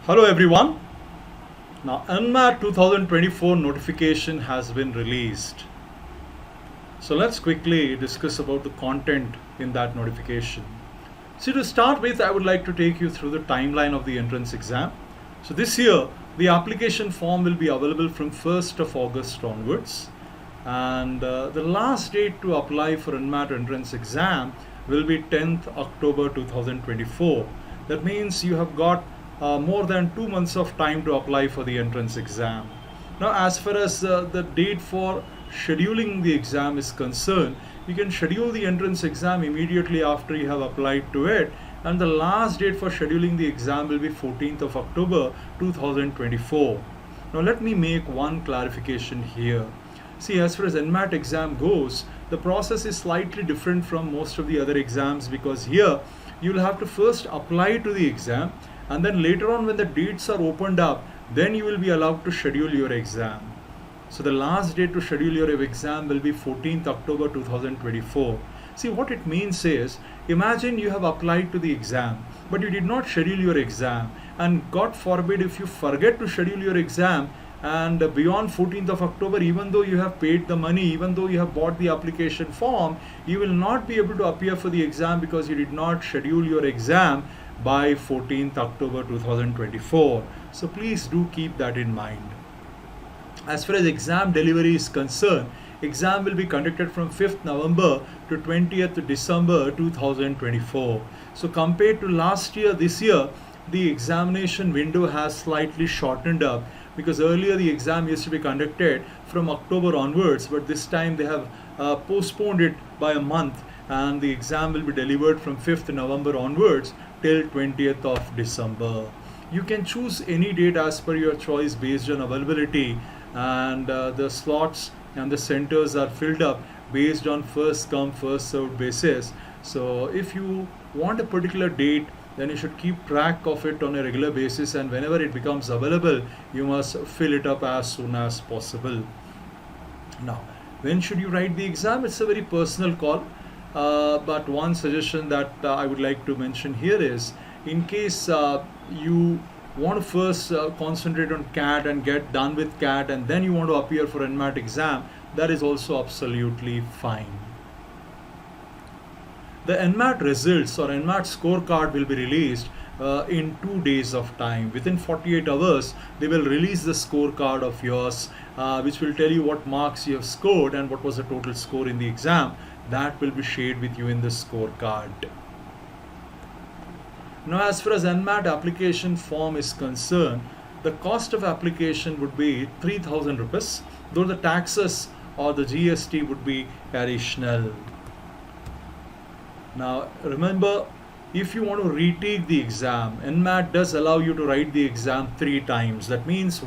Hello everyone. Now NMAT 2024 notification has been released. So let's quickly discuss about the content in that notification. So to start with, I would like to take you through the timeline of the entrance exam. So this year, the application form will be available from 1st of August onwards. And the last date to apply for NMAT entrance exam will be 10th October 2024. That means you have got more than 2 months of time to apply for the entrance exam. Now, as far as the date for scheduling the exam is concerned, you can schedule the entrance exam immediately after you have applied to it, and the last date for scheduling the exam will be 14th of October 2024. Now, let me make one clarification here. See, as far as NMAT exam goes, the process is slightly different from most of the other exams, because here you will have to first apply to the exam, and then later on when the dates are opened up, then you will be allowed to schedule your exam. So the last date to schedule your exam will be 14th October 2024. See, what it means is, imagine you have applied to the exam, but you did not schedule your exam, and God forbid if you forget to schedule your exam, and beyond 14th of October, even though you have paid the money, even though you have bought the application form, you will not be able to appear for the exam because you did not schedule your exam by 14th October 2024. So please do keep that in mind. As far as exam delivery is concerned, exam will be conducted from 5th November to 20th December 2024. So compared to last year, this year, the examination window has slightly shortened up, because earlier the exam used to be conducted from October onwards, but this time they have postponed it by a month, and the exam will be delivered from 5th November onwards till 20th of December. You can choose any date as per your choice based on availability, and the slots and the centers are filled up based on first come first served basis. So if you want a particular date, then you should keep track of it on a regular basis, and whenever it becomes available, you must fill it up as soon as possible. Now, when should you write the exam? It's a very personal call, but one suggestion that I would like to mention here is, in case you want to first concentrate on CAT and get done with CAT, and then you want to appear for NMAT exam, that is also absolutely fine. The NMAT results or NMAT scorecard will be released in 2 days of time. Within 48 hours, they will release the scorecard of yours, which will tell you what marks you have scored and what was the total score in the exam. That will be shared with you in the scorecard. Now, as far as NMAT application form is concerned, the cost of application would be 3,000 rupees, though the taxes or the GST would be additional. Now remember, if you want to retake the exam, NMAT does allow you to write the exam 3 times. That means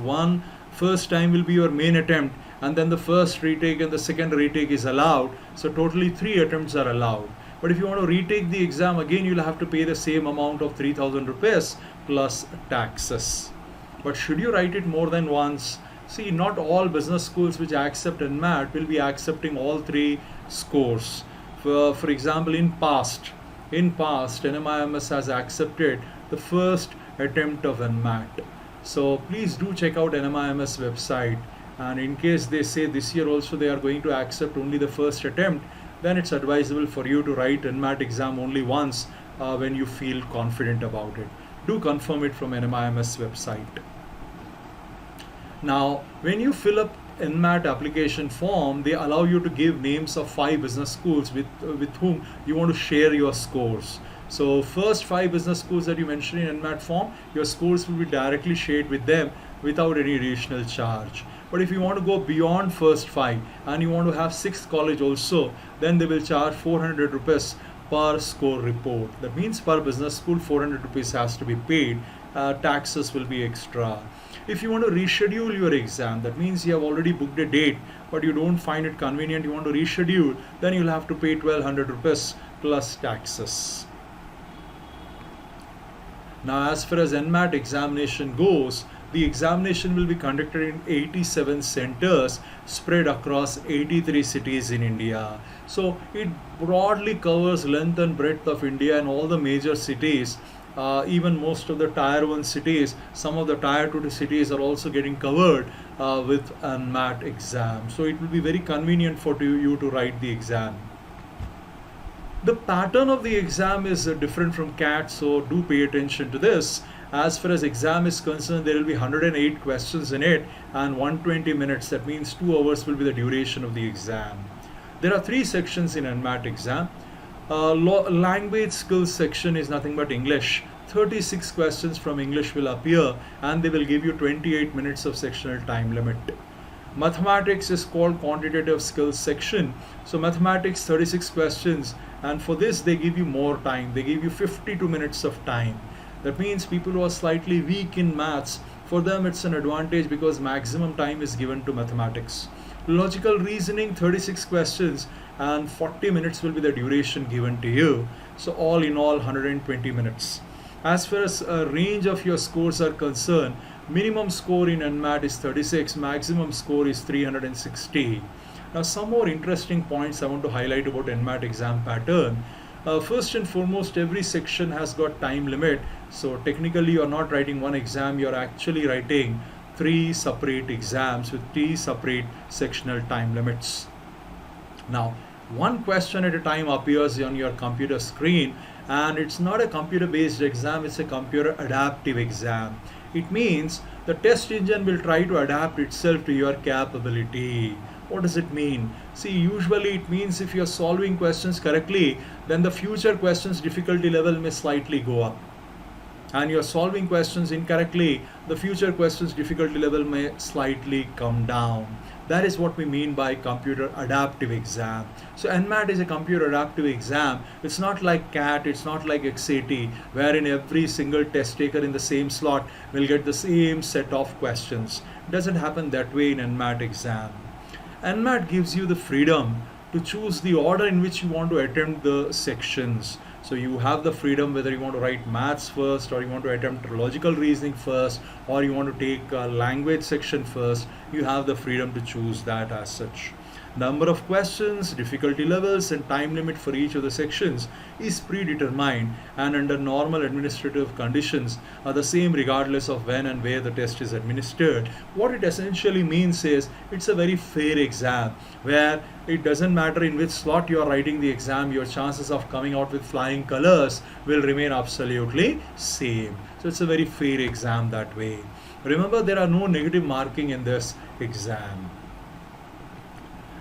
first time will be your main attempt, and then the first retake and the second retake is allowed. So totally 3 attempts are allowed. But if you want to retake the exam again, you'll have to pay the same amount of 3,000 rupees plus taxes. But should you write it more than once? See, not all business schools which accept NMAT will be accepting all 3 scores. For example, in past, NMIMS has accepted the first attempt of NMAT. So please do check out NMIMS website, and in case they say this year also they are going to accept only the first attempt, then it's advisable for you to write NMAT exam only once when you feel confident about it. Do confirm it from NMIMS website. Now, when you fill up NMAT application form, they allow you to give names of 5 business schools with whom you want to share your scores. So first 5 business schools that you mention in NMAT form, your scores will be directly shared with them without any additional charge. But if you want to go beyond first 5 and you want to have 6th college also, then they will charge 400 rupees per score report. That means per business school 400 rupees has to be paid. Taxes will be extra. If you want to reschedule your exam, that means you have already booked a date but you don't find it convenient, you want to reschedule, then you'll have to pay 1200 rupees plus taxes. Now, as far as NMAT examination goes, The examination will be conducted in 87 centers spread across 83 cities in India. So it broadly covers length and breadth of India and all the major cities. Even most of the tier 1 cities, some of the tier 2 cities are also getting covered with an MAT exam. So it will be very convenient for you to write the exam. The pattern of the exam is different from CAT, so do pay attention to this. As far as exam is concerned, there will be 108 questions in it and 120 minutes. That means 2 hours will be the duration of the exam. There are 3 sections in NMAT exam. Language skills section is nothing but English. 36 questions from English will appear and they will give you 28 minutes of sectional time limit. Mathematics is called quantitative skills section. So mathematics 36 questions, and for this they give you more time. They give you 52 minutes of time. That means people who are slightly weak in maths, for them it's an advantage because maximum time is given to mathematics. Logical reasoning 36 questions and 40 minutes will be the duration given to you. So all in all 120 minutes. As far as range of your scores are concerned, minimum score in NMAT is 36, maximum score is 360. Now some more interesting points I want to highlight about NMAT exam pattern. First and foremost, every section has got time limit. So technically you are not writing one exam, you are actually writing 3 separate exams with 3 separate sectional time limits. Now, one question at a time appears on your computer screen, and it's not a computer based exam, it's a computer adaptive exam. It means the test engine will try to adapt itself to your capability. What does it mean? See, usually it means if you're solving questions correctly, then the future questions difficulty level may slightly go up. And you're solving questions incorrectly, the future questions difficulty level may slightly come down. That is what we mean by computer adaptive exam. So NMAT is a computer adaptive exam. It's not like CAT, it's not like XAT, wherein every single test taker in the same slot will get the same set of questions. It doesn't happen that way in NMAT exam. NMAT gives you the freedom to choose the order in which you want to attempt the sections. So you have the freedom whether you want to write maths first, or you want to attempt logical reasoning first, or you want to take a language section first. You have the freedom to choose that as such. Number of questions, difficulty levels and time limit for each of the sections is predetermined and under normal administrative conditions are the same regardless of when and where the test is administered. What it essentially means is it's a very fair exam where it doesn't matter in which slot you are writing the exam, your chances of coming out with flying colors will remain absolutely same. So it's a very fair exam that way. Remember, there are no negative marking in this exam.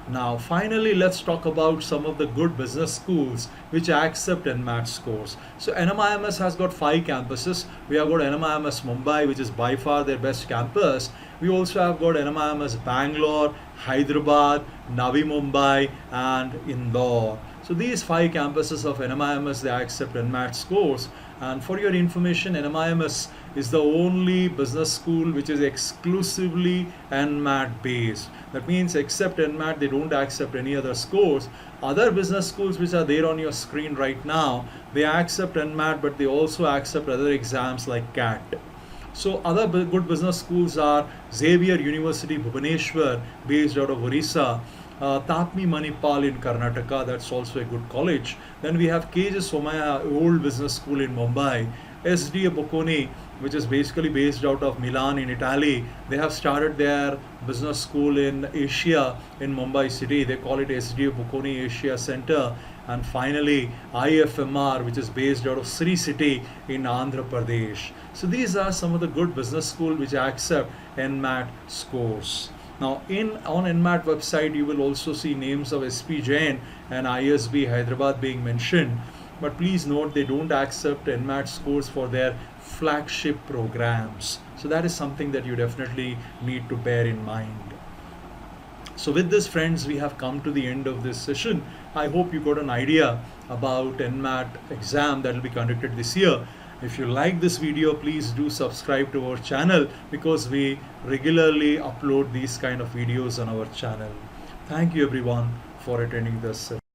Now finally, let's talk about some of the good business schools which accept NMAT scores. So NMIMS has got 5 campuses. We have got NMIMS Mumbai, which is by far their best campus. We also have got NMIMS Bangalore, Hyderabad, Navi Mumbai and Indore. So these 5 campuses of NMIMS, they accept NMAT scores. And for your information, NMIMS is the only business school which is exclusively NMAT based. That means except NMAT, they don't accept any other scores. Other business schools which are there on your screen right now, they accept NMAT, but they also accept other exams like CAT. So other good business schools are Xavier University Bhubaneswar, based out of Orissa, Tapmi Manipal in Karnataka, that's also a good college. Then we have KJ Somaya, old business school in Mumbai, SDA Bocconi, which is basically based out of Milan in Italy. They have started their business school in Asia in Mumbai city. They call it SDA Bocconi Asia Center. And finally, IFMR, which is based out of Sri City in Andhra Pradesh. So these are some of the good business schools which accept NMAT scores. Now on NMAT website, you will also see names of SP Jain and ISB Hyderabad being mentioned. But please note, they don't accept NMAT scores for their flagship programs. So that is something that you definitely need to bear in mind. So with this, friends, we have come to the end of this session. I hope you got an idea about NMAT exam that will be conducted this year. If you like this video, please do subscribe to our channel because we regularly upload these kind of videos on our channel. Thank you everyone for attending this session.